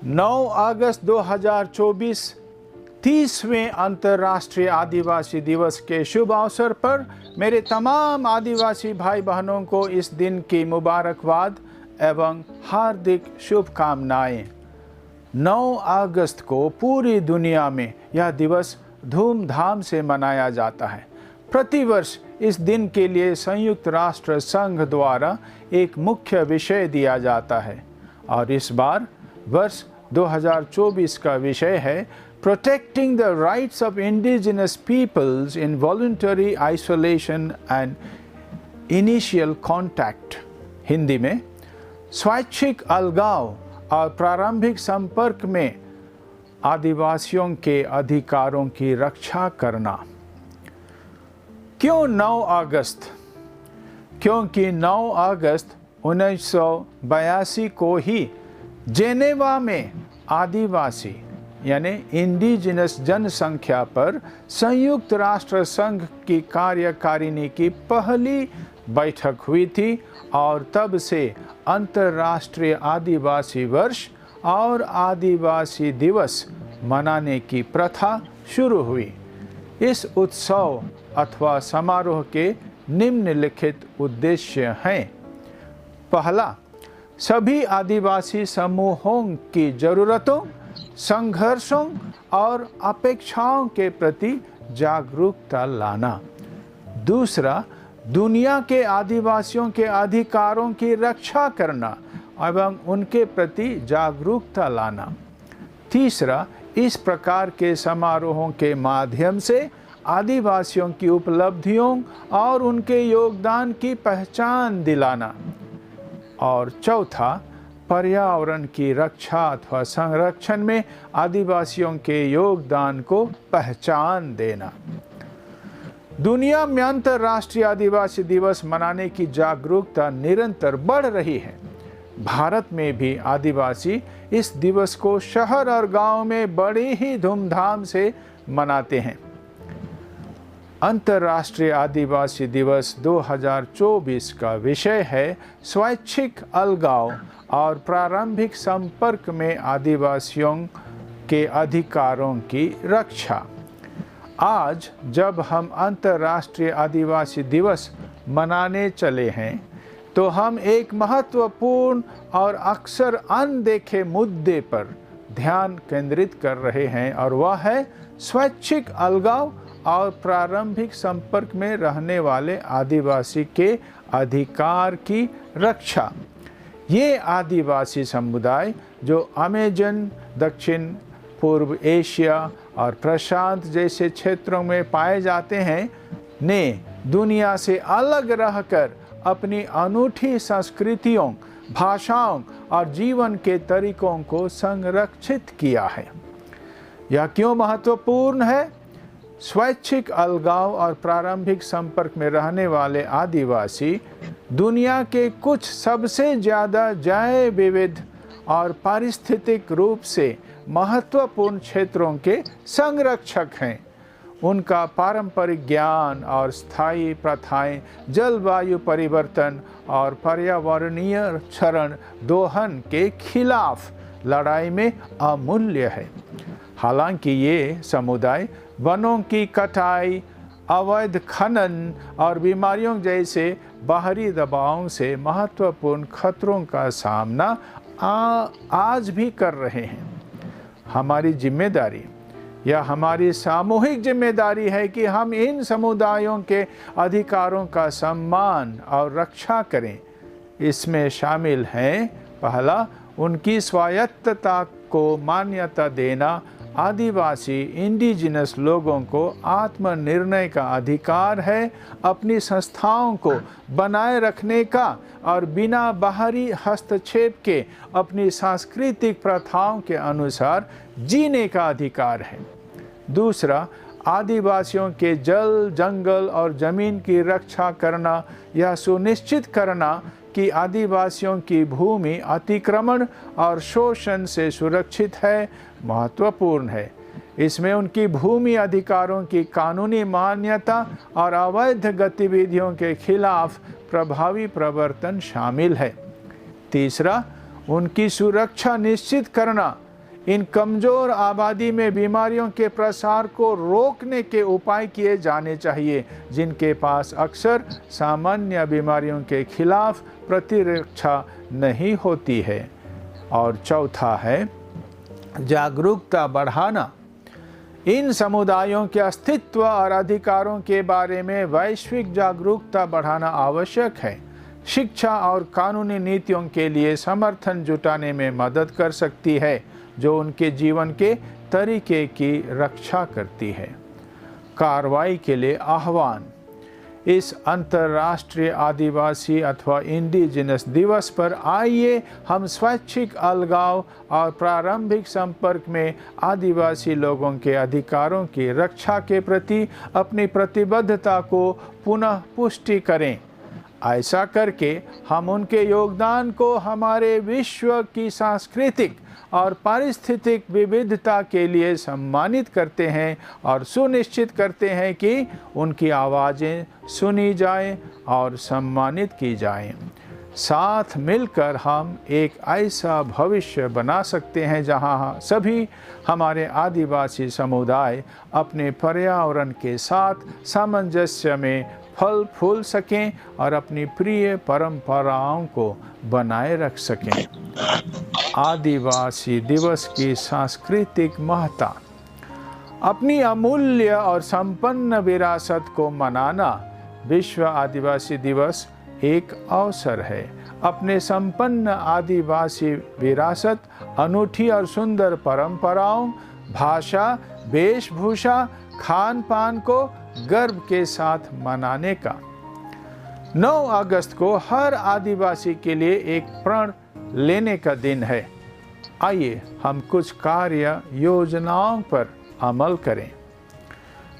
9 अगस्त 2024 30वें अंतर्राष्ट्रीय आदिवासी दिवस के शुभ अवसर पर मेरे तमाम आदिवासी भाई बहनों को इस दिन की मुबारकबाद एवं हार्दिक शुभकामनाएं। 9 अगस्त को पूरी दुनिया में यह दिवस धूमधाम से मनाया जाता है। प्रतिवर्ष इस दिन के लिए संयुक्त राष्ट्र संघ द्वारा एक मुख्य विषय दिया जाता है और इस बार वर्ष 2024 का विषय है protecting the rights of indigenous peoples in voluntary isolation and initial contact. Hindi में स्वैच्छिक अलगाव और प्रारंभिक संपर्क में आदिवासियों के अधिकारों की रक्षा करना। क्यों 9 अगस्त? क्योंकि 9 अगस्त 1982 को ही जेनेवा में आदिवासी यानी इंडिजिनस जनसंख्या पर संयुक्त राष्ट्र संघ की कार्यकारिणी की पहली बैठक हुई थी और तब से अंतर्राष्ट्रीय आदिवासी वर्ष और आदिवासी दिवस मनाने की प्रथा शुरू हुई। इस उत्सव अथवा समारोह के निम्नलिखित उद्देश्य हैं। पहला, सभी आदिवासी समूहों की ज़रूरतों, संघर्षों और अपेक्षाओं के प्रति जागरूकता लाना। दूसरा, दुनिया के आदिवासियों के अधिकारों की रक्षा करना एवं उनके प्रति जागरूकता लाना। तीसरा, इस प्रकार के समारोहों के माध्यम से आदिवासियों की उपलब्धियों और उनके योगदान की पहचान दिलाना। और चौथा, पर्यावरण की रक्षा अथवा संरक्षण में आदिवासियों के योगदान को पहचान देना। दुनिया में अंतर्राष्ट्रीय आदिवासी दिवस मनाने की जागरूकता निरंतर बढ़ रही है। भारत में भी आदिवासी इस दिवस को शहर और गांव में बड़ी ही धूमधाम से मनाते हैं। अंतर्राष्ट्रीय आदिवासी दिवस 2024 का विषय है स्वैच्छिक अलगाव और प्रारंभिक संपर्क में आदिवासियों के अधिकारों की रक्षा। आज जब हम अंतर्राष्ट्रीय आदिवासी दिवस मनाने चले हैं तो हम एक महत्वपूर्ण और अक्सर अनदेखे मुद्दे पर ध्यान केंद्रित कर रहे हैं और वह है स्वैच्छिक अलगाव और प्रारंभिक संपर्क में रहने वाले आदिवासी के अधिकार की रक्षा। ये आदिवासी समुदाय जो अमेजन, दक्षिण पूर्व एशिया और प्रशांत जैसे क्षेत्रों में पाए जाते हैं ने दुनिया से अलग रहकर अपनी अनूठी संस्कृतियों, भाषाओं और जीवन के तरीकों को संरक्षित किया है। यह क्यों महत्वपूर्ण है? स्वैच्छिक अलगाव और प्रारंभिक संपर्क में रहने वाले आदिवासी दुनिया के कुछ सबसे ज़्यादा जैव विविध और पारिस्थितिक रूप से महत्वपूर्ण क्षेत्रों के संरक्षक हैं। उनका पारंपरिक ज्ञान और स्थायी प्रथाएं जलवायु परिवर्तन और पर्यावरणीय क्षरण दोहन के खिलाफ लड़ाई में अमूल्य है। हालांकि ये समुदाय वनों की कटाई, अवैध खनन और बीमारियों जैसे बाहरी दबावों से महत्वपूर्ण खतरों का सामना आज भी कर रहे हैं। हमारी जिम्मेदारी या हमारी सामूहिक जिम्मेदारी है कि हम इन समुदायों के अधिकारों का सम्मान और रक्षा करें। इसमें शामिल हैं, पहला, उनकी स्वायत्तता को मान्यता देना। आदिवासी इंडिजिनस लोगों को आत्मनिर्णय का अधिकार है, अपनी संस्थाओं को बनाए रखने का और बिना बाहरी हस्तक्षेप के अपनी सांस्कृतिक प्रथाओं के अनुसार जीने का अधिकार है। दूसरा, आदिवासियों के जल, जंगल और ज़मीन की रक्षा करना, यह सुनिश्चित करना कि आदिवासियों की भूमि अतिक्रमण और शोषण से सुरक्षित है, महत्वपूर्ण है। इसमें उनकी भूमि अधिकारों की कानूनी मान्यता और अवैध गतिविधियों के खिलाफ प्रभावी प्रवर्तन शामिल है। तीसरा, उनकी सुरक्षा निश्चित करना इन कमज़ोर आबादी में बीमारियों के प्रसार को रोकने के उपाय किए जाने चाहिए, जिनके पास अक्सर सामान्य बीमारियों के खिलाफ प्रतिरक्षा नहीं होती है। और चौथा है जागरूकता बढ़ाना। इन समुदायों के अस्तित्व और अधिकारों के बारे में वैश्विक जागरूकता बढ़ाना आवश्यक है। शिक्षा और कानूनी नीतियों के लिए समर्थन जुटाने में मदद कर सकती है, जो उनके जीवन के तरीके की रक्षा करती है। कार्रवाई के लिए आह्वान। इस अंतर्राष्ट्रीय आदिवासी अथवा इंडिजिनस दिवस पर आइए हम स्वैच्छिक अलगाव और प्रारंभिक संपर्क में आदिवासी लोगों के अधिकारों की रक्षा के प्रति अपनी प्रतिबद्धता को पुनः पुष्टि करें। ऐसा करके हम उनके योगदान को हमारे विश्व की सांस्कृतिक और पारिस्थितिक विविधता के लिए सम्मानित करते हैं और सुनिश्चित करते हैं कि उनकी आवाज़ें सुनी जाएं और सम्मानित की जाएं। साथ मिलकर हम एक ऐसा भविष्य बना सकते हैं जहां सभी हमारे आदिवासी समुदाय अपने पर्यावरण के साथ सामंजस्य में फल फूल सकें और अपनी प्रिय परंपराओं को बनाए रख सकें। आदिवासी दिवस की सांस्कृतिक महत्ता। अपनी अमूल्य और संपन्न विरासत को मनाना विश्व आदिवासी दिवस एक अवसर है अपने संपन्न आदिवासी विरासत, अनूठी और सुंदर परंपराओं, भाषा, वेशभूषा, खान पान को गर्व के साथ मनाने का। 9 अगस्त को हर आदिवासी के लिए एक प्रण लेने का दिन है। आइए हम कुछ कार्य योजनाओं पर अमल करें।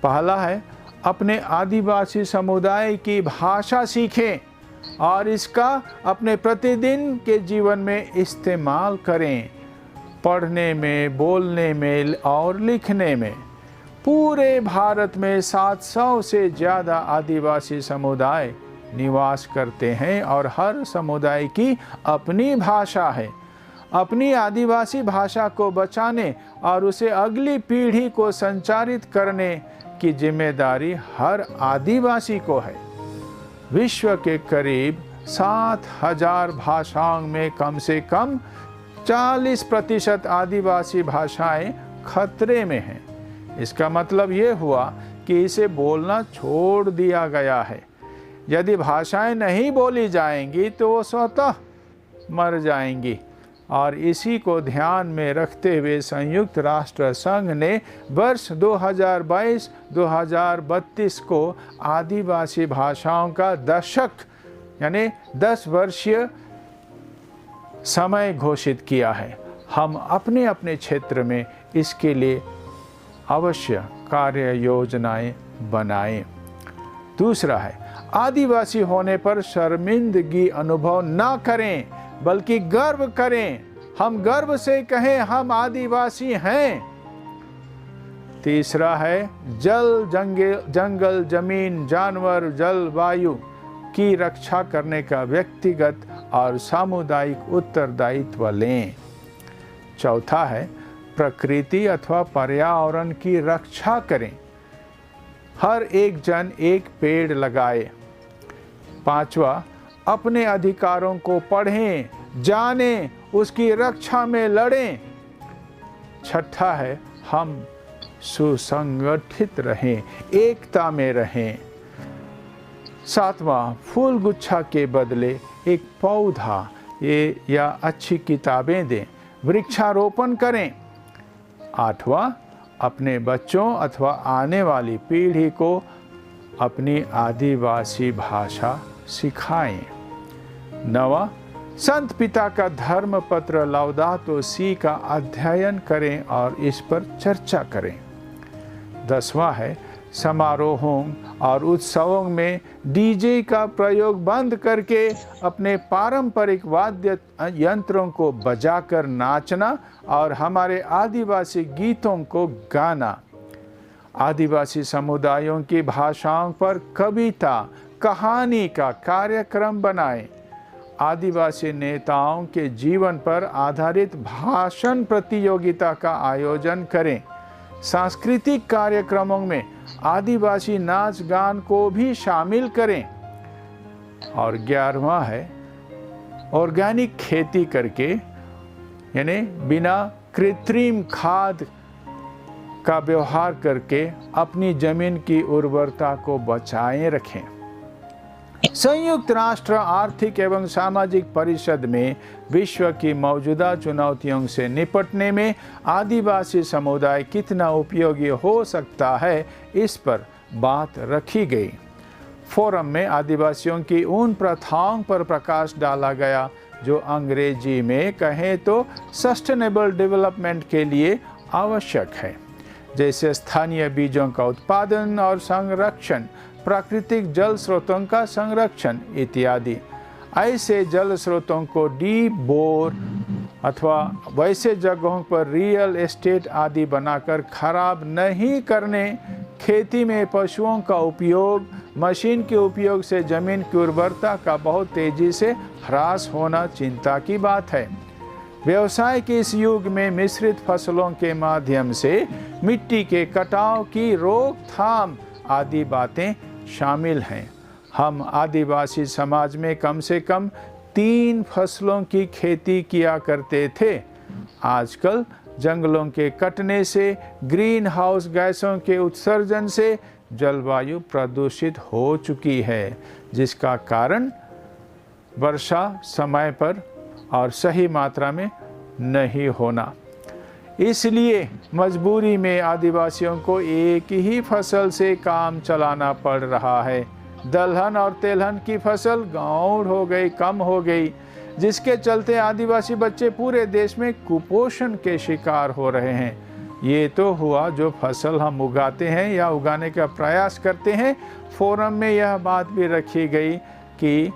पहला है अपने आदिवासी समुदाय की भाषा सीखें और इसका अपने प्रतिदिन के जीवन में इस्तेमाल करें। पढ़ने में, बोलने में और लिखने में। पूरे भारत में 700 से ज़्यादा आदिवासी समुदाय निवास करते हैं और हर समुदाय की अपनी भाषा है। अपनी आदिवासी भाषा को बचाने और उसे अगली पीढ़ी को संचारित करने की जिम्मेदारी हर आदिवासी को है। विश्व के करीब 7,000 भाषाओं में कम से कम 40% आदिवासी भाषाएं खतरे में हैं। इसका मतलब ये हुआ कि इसे बोलना छोड़ दिया गया है। यदि भाषाएं नहीं बोली जाएंगी तो वो स्वतः मर जाएंगी। और इसी को ध्यान में रखते हुए संयुक्त राष्ट्र संघ ने वर्ष 2022-2032 को आदिवासी भाषाओं का दशक यानी 10 वर्षीय समय घोषित किया है। हम अपने अपने क्षेत्र में इसके लिए अवश्य कार्य योजनाएं बनाएं। दूसरा है आदिवासी होने पर शर्मिंदगी अनुभव ना करें, बल्कि गर्व करें। हम गर्व से कहें हम आदिवासी हैं। तीसरा है जल, जंगल, जमीन, जानवर, जलवायु की रक्षा करने का व्यक्तिगत और सामुदायिक उत्तरदायित्व लें। चौथा है प्रकृति अथवा पर्यावरण की रक्षा करें। हर एक जन एक पेड़ लगाए। पांचवा अपने अधिकारों को पढ़ें, जानें, उसकी रक्षा में लड़ें। छठा है हम सुसंगठित रहें, एकता में रहें। सातवां फूल गुच्छा के बदले एक पौधा या अच्छी किताबें दें, वृक्षारोपण करें। आठवां अपने बच्चों अथवा आने वाली पीढ़ी को अपनी आदिवासी भाषा सिखाएं। नवा संत पिता का धर्म पत्र लाउदातो सी का अध्ययन करें और इस पर चर्चा करें। 10वां है समारोहों और उत्सवों में डीजे का प्रयोग बंद करके अपने पारंपरिक वाद्य यंत्रों को बजाकर नाचना और हमारे आदिवासी गीतों को गाना। आदिवासी समुदायों की भाषाओं पर कविता, कहानी का कार्यक्रम बनाएं। आदिवासी नेताओं के जीवन पर आधारित भाषण प्रतियोगिता का आयोजन करें। सांस्कृतिक कार्यक्रमों में आदिवासी नाच गान को भी शामिल करें। और 11वां है ऑर्गेनिक खेती करके, यानी बिना कृत्रिम खाद का व्यवहार करके अपनी जमीन की उर्वरता को बचाए रखें। संयुक्त राष्ट्र आर्थिक एवं सामाजिक परिषद में विश्व की मौजूदा चुनौतियों से निपटने में आदिवासी समुदाय कितना उपयोगी हो सकता है, इस पर बात रखी गई। फोरम में आदिवासियों की उन प्रथाओं पर प्रकाश डाला गया जो अंग्रेजी में कहें तो सस्टेनेबल डेवलपमेंट के लिए आवश्यक है, जैसे स्थानीय बीजों का उत्पादन और संरक्षण, प्राकृतिक जल स्रोतों का संरक्षण इत्यादि। ऐसे जल स्रोतों को डीप बोर अथवा वैसे जगहों पर रियल एस्टेट आदि बनाकर खराब नहीं करने, खेती में पशुओं का उपयोग, मशीन के उपयोग से जमीन की उर्वरता का बहुत तेजी से ह्रास होना चिंता की बात है। व्यवसाय के इस युग में मिश्रित फसलों के माध्यम से मिट्टी के कटाव की रोकथाम आदि बातें शामिल हैं। हम आदिवासी समाज में कम से कम 3 फसलों की खेती किया करते थे। आजकल जंगलों के कटने से, ग्रीन हाउस गैसों के उत्सर्जन से जलवायु प्रदूषित हो चुकी है, जिसका कारण वर्षा समय पर और सही मात्रा में नहीं होना। इसलिए मजबूरी में आदिवासियों को एक ही फसल से काम चलाना पड़ रहा है। दलहन और तेलहन की फसल गाँव हो गई, कम हो गई, जिसके चलते आदिवासी बच्चे पूरे देश में कुपोषण के शिकार हो रहे हैं। ये तो हुआ जो फसल हम उगाते हैं या उगाने का प्रयास करते हैं। फोरम में यह बात भी रखी गई कि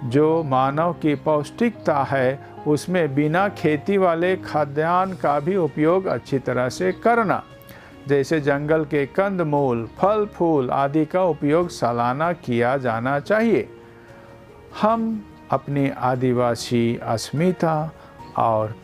जो मानव की पौष्टिकता है उसमें बिना खेती वाले खाद्यान्न का भी उपयोग अच्छी तरह से करना, जैसे जंगल के कंदमूल, फल फूल आदि का उपयोग सालाना किया जाना चाहिए। हम अपनी आदिवासी अस्मिता और